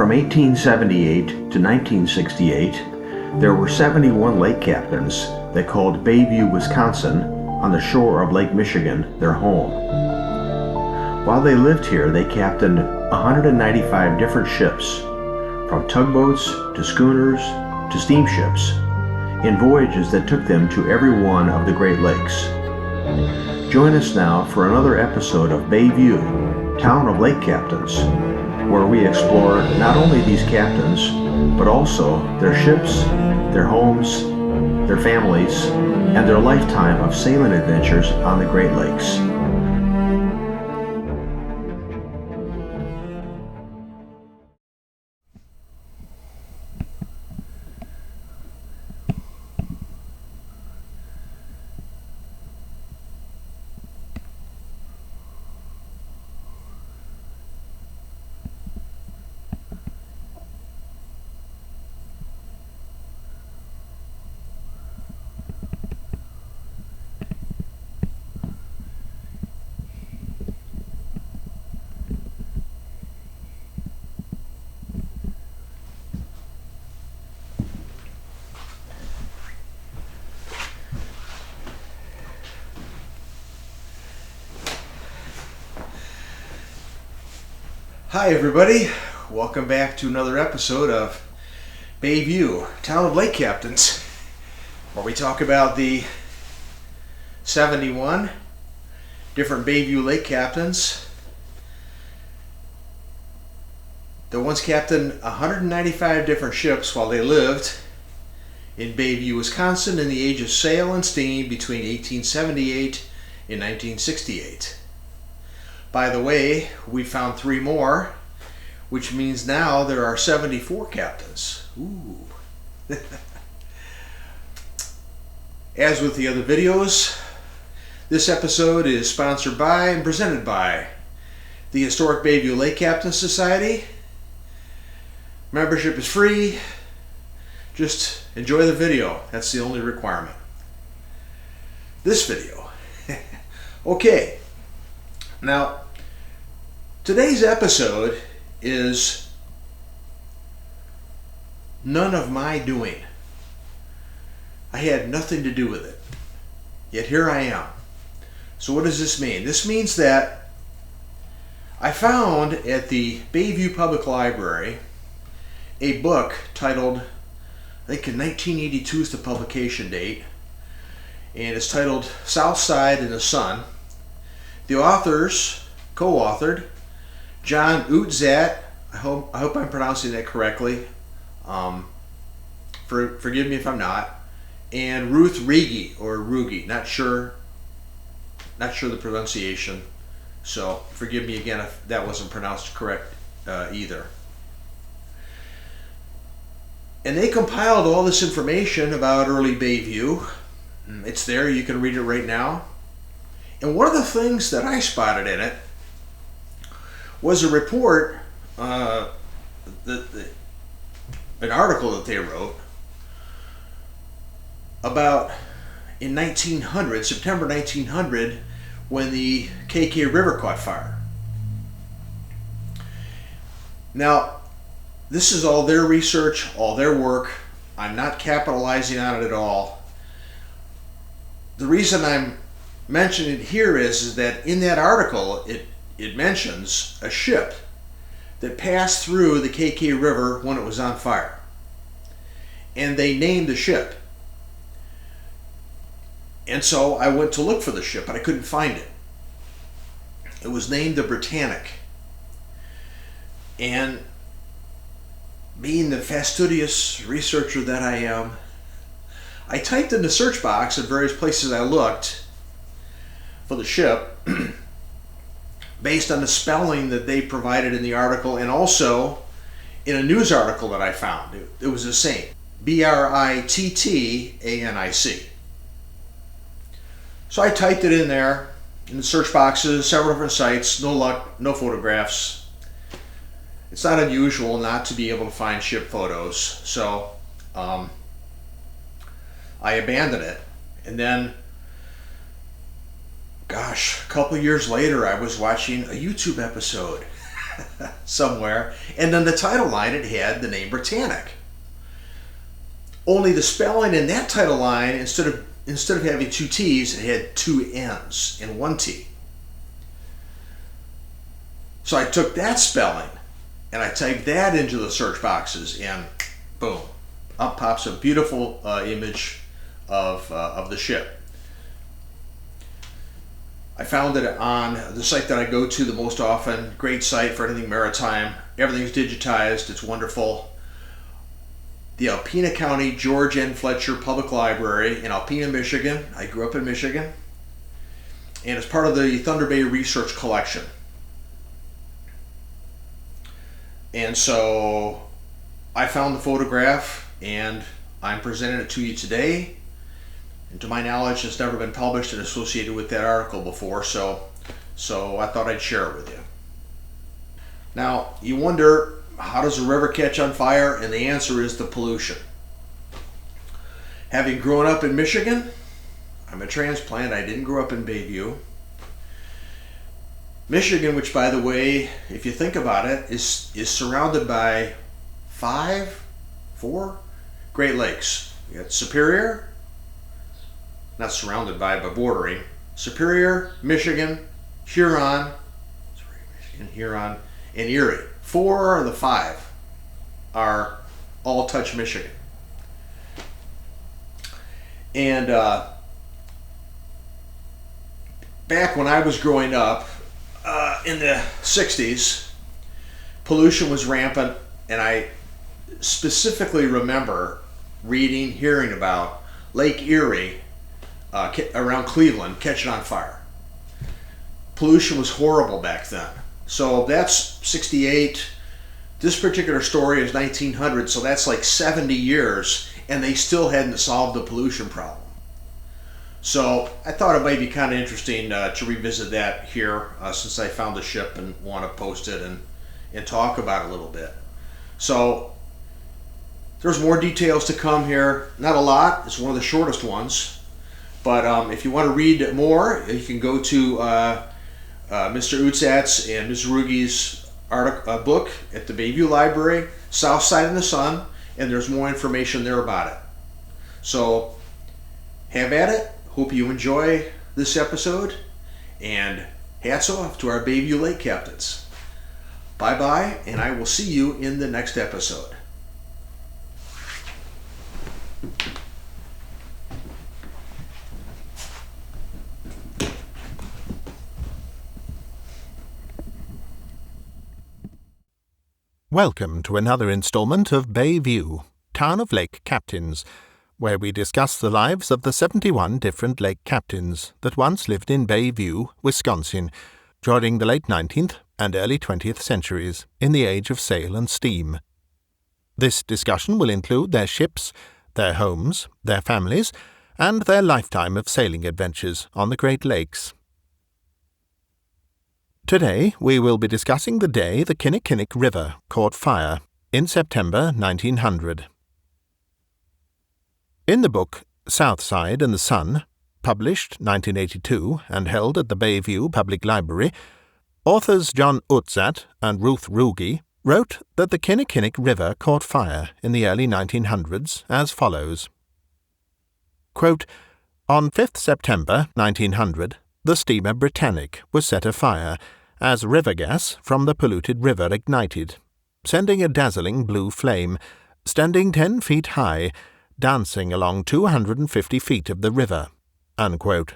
From 1878 to 1968, there were 71 lake captains that called Bayview, Wisconsin, on the shore of Lake Michigan, their home. While they lived here, they captained 195 different ships, from tugboats to schooners to steamships, in voyages that took them to every one of the Great Lakes. Join us now for another episode of Bayview, Town of Lake Captains, where we explore not only these captains, but also their ships, their homes, their families, and their lifetime of sailing adventures on the Great Lakes. Hi everybody, welcome back to another episode of Bayview, Town of Lake Captains, where we talk about the 71 different Bayview Lake Captains. The ones captained 195 different ships while they lived in Bayview, Wisconsin in the age of sail and steam between 1878 and 1968. By the way, we found 3 more, which means now there are 74 captains. Ooh. As with the other videos, this episode is sponsored by and presented by the Historic Bayview Lake Captain Society. Membership is free. Just enjoy the video. That's the only requirement. This video. Okay. Now, today's episode is none of my doing. I had nothing to do with it. Yet here I am. So what does this mean? This means that I found at the Bayview Public Library a book titled, I think in 1982 is the publication date, and it's titled Southside in the Sun. The authors, co-authored, John Utzat, I hope I'm pronouncing that correctly. Forgive me if I'm not. And Ruth Ruege or Ruege, not sure the pronunciation. So forgive me again if that wasn't pronounced correct either. And they compiled all this information about early Bayview. It's there, you can read it right now. And one of the things that I spotted in it was a report, an article that they wrote about in 1900, September 1900, when the KK River caught fire. Now, this is all their research, all their work. I'm not capitalizing on it at all. The reason I'm mentioning it here is that in that article it mentions a ship that passed through the KK River when it was on fire. And they named the ship. And so I went to look for the ship, but I couldn't find it. It was named the Britannic. And being the fastidious researcher that I am, I typed in the search box at various places I looked for the ship based on the spelling that they provided in the article, and also in a news article that I found. It was the same, Brittanic. So I typed it in there in the search boxes, several different sites, no luck, no photographs. It's not unusual not to be able to find ship photos, so I abandoned it. And then, gosh, a couple years later, I was watching a YouTube episode somewhere. And then the title line, it had the name Britannic. Only the spelling in that title line, instead of having two T's, it had two N's and one T. So I took that spelling and I typed that into the search boxes, and boom, up pops a beautiful image of the ship. I found it on the site that I go to the most often. Great site for anything maritime. Everything's digitized. It's wonderful. The Alpena County George N. Fletcher Public Library in Alpena, Michigan. I grew up in Michigan. And it's part of the Thunder Bay Research Collection. And so I found the photograph and I'm presenting it to you today. And to my knowledge, it's never been published and associated with that article before, so I thought I'd share it with you. Now, you wonder, how does a river catch on fire? And the answer is the pollution. Having grown up in Michigan, I'm a transplant. I didn't grow up in Bayview. Michigan, which, by the way, if you think about it, is surrounded by four Great Lakes. You got Superior, not surrounded by, but bordering. Superior, Michigan, Huron, and Erie. 4 of the 5 are all touch Michigan. And back when I was growing up, in the 60s, pollution was rampant, and I specifically remember hearing about Lake Erie around Cleveland catching on fire. Pollution was horrible back then. So that's 68. This particular story is 1900, so that's like 70 years, and they still hadn't solved the pollution problem. So I thought it might be kind of interesting to revisit that here, since I found the ship and want to post it and talk about it a little bit. So there's more details to come here. Not a lot. It's one of the shortest ones. But if you want to read more, you can go to Mr. Utzat's and Ms. Ruege's book at the Bayview Library, South Side in the Sun, and there's more information there about it. So have at it. Hope you enjoy this episode, and hats off to our Bayview Lake captains. Bye-bye, and I will see you in the next episode. Welcome to another installment of Bayview, Town of Lake Captains, where we discuss the lives of the 71 different lake captains that once lived in Bayview, Wisconsin, during the late 19th and early 20th centuries, in the age of sail and steam. This discussion will include their ships, their homes, their families, and their lifetime of sailing adventures on the Great Lakes. Today we will be discussing the day the Kinnickinnic River caught fire in September 1900. In the book South Side in the Sun, published 1982 and held at the Bayview Public Library, authors John Utzat and Ruth Ruege wrote that the Kinnickinnic River caught fire in the early 1900s as follows. Quote, on 5th September 1900, the steamer Britannic was set afire as river gas from the polluted river ignited, sending a dazzling blue flame, standing 10 feet high, dancing along 250 feet of the river. Unquote.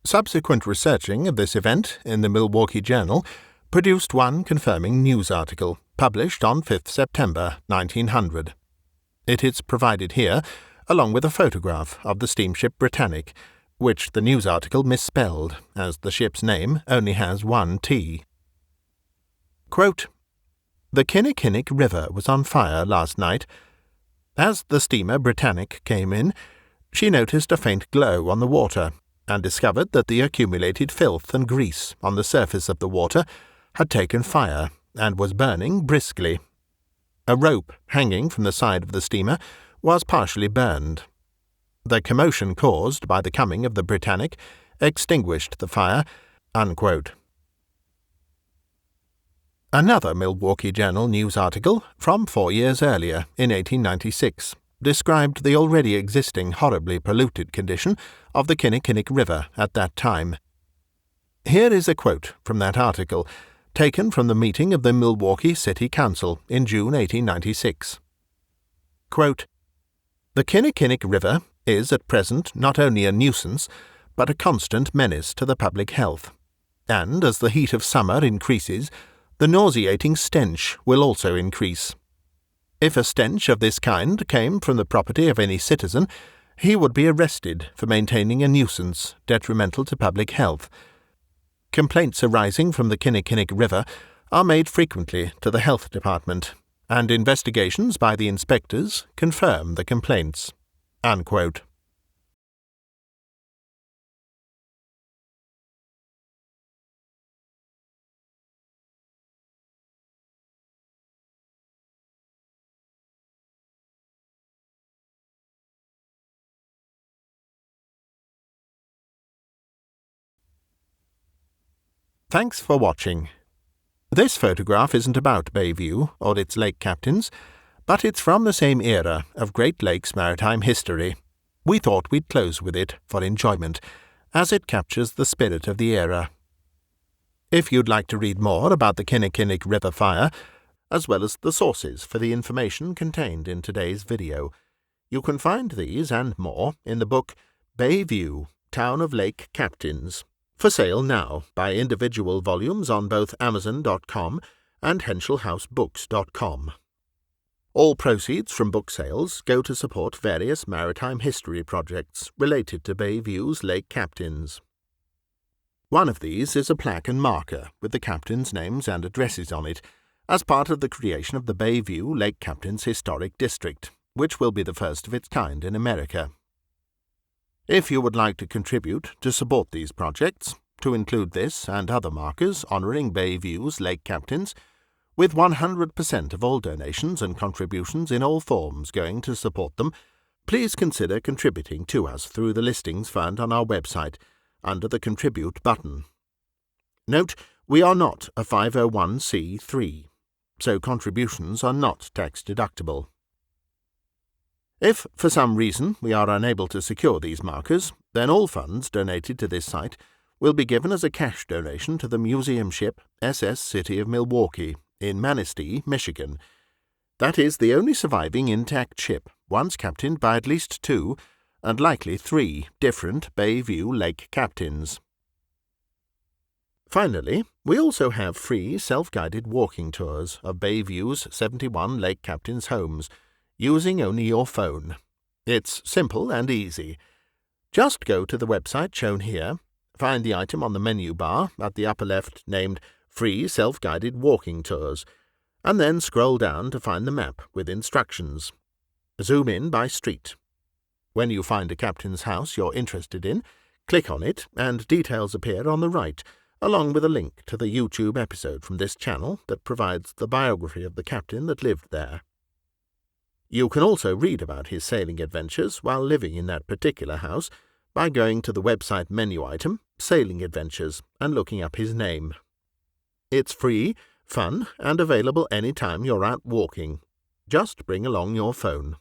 Subsequent researching of this event in the Milwaukee Journal produced one confirming news article published on 5th September 1900. It is provided here, along with a photograph of the steamship Britannic, which the news article misspelled, as the ship's name only has one T. Quote, the Kinnickinnic River was on fire last night. As the steamer Britannic came in, she noticed a faint glow on the water and discovered that the accumulated filth and grease on the surface of the water had taken fire and was burning briskly. A rope hanging from the side of the steamer was partially burned. The commotion caused by the coming of the Britannic extinguished the fire. Unquote. Another Milwaukee Journal news article from 4 years earlier, in 1896, described the already existing horribly polluted condition of the Kinnickinnic River at that time. Here is a quote from that article, taken from the meeting of the Milwaukee City Council in June 1896. Quote, "The Kinnickinnic River is at present not only a nuisance, but a constant menace to the public health, and as the heat of summer increases, the nauseating stench will also increase. If a stench of this kind came from the property of any citizen, he would be arrested for maintaining a nuisance detrimental to public health. Complaints arising from the Kinnickinnic River are made frequently to the Health Department, and investigations by the inspectors confirm the complaints." Unquote. Thanks for watching. This photograph isn't about Bayview or its lake captains, but it's from the same era of Great Lakes maritime history. We thought we'd close with it for enjoyment, as it captures the spirit of the era. If you'd like to read more about the Kinnickinnic River fire, as well as the sources for the information contained in today's video, you can find these and more in the book Bayview, Town of Lake Captains, for sale now by individual volumes on both Amazon.com and HenschelHouseBooks.com. All proceeds from book sales go to support various maritime history projects related to Bayview's lake captains. One of these is a plaque and marker with the captains' names and addresses on it, as part of the creation of the Bayview Lake Captains Historic District, which will be the first of its kind in America. If you would like to contribute to support these projects, to include this and other markers honouring Bayview's lake captains, with 100% of all donations and contributions in all forms going to support them, please consider contributing to us through the listings found on our website under the Contribute button. Note, we are not a 501c3, so contributions are not tax-deductible. If, for some reason, we are unable to secure these markers, then all funds donated to this site will be given as a cash donation to the museum ship SS City of Milwaukee in Manistee, Michigan. That is the only surviving intact ship, once captained by at least 2, and likely 3, different Bayview lake captains. Finally, we also have free self-guided walking tours of Bayview's 71 lake captains' homes, using only your phone. It's simple and easy. Just go to the website shown here, find the item on the menu bar at the upper left named Free Self-Guided Walking Tours, and then scroll down to find the map with instructions. Zoom in by street. When you find a captain's house you're interested in, click on it and details appear on the right, along with a link to the YouTube episode from this channel that provides the biography of the captain that lived there. You can also read about his sailing adventures while living in that particular house by going to the website menu item, Sailing Adventures, and looking up his name. It's free, fun, and available any time you're out walking. Just bring along your phone.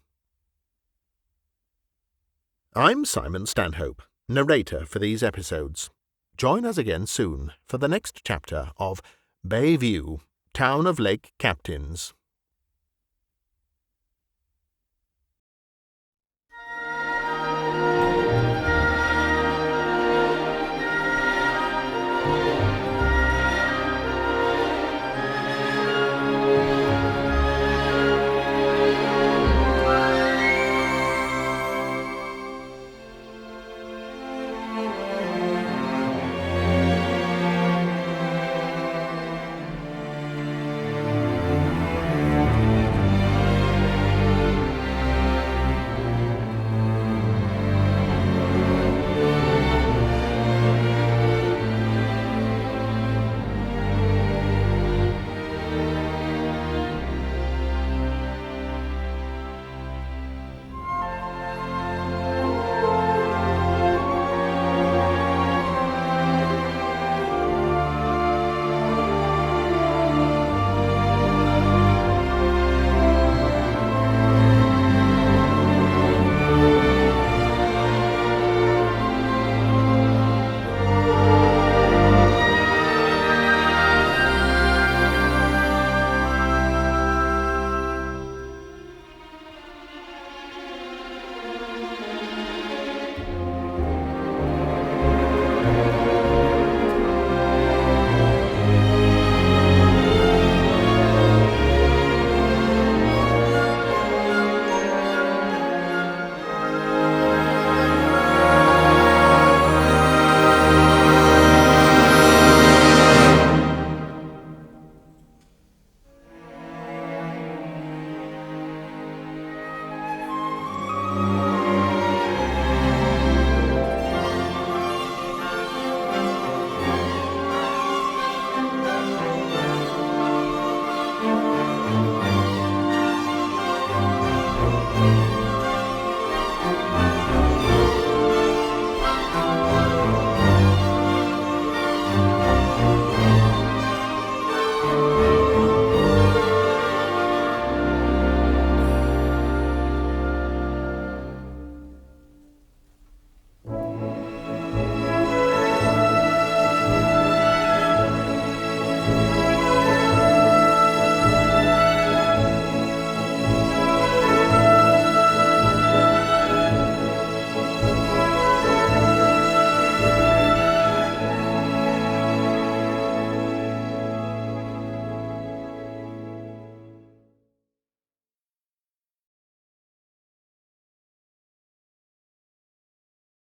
I'm Simon Stanhope, narrator for these episodes. Join us again soon for the next chapter of Bayview, Town of Lake Captains.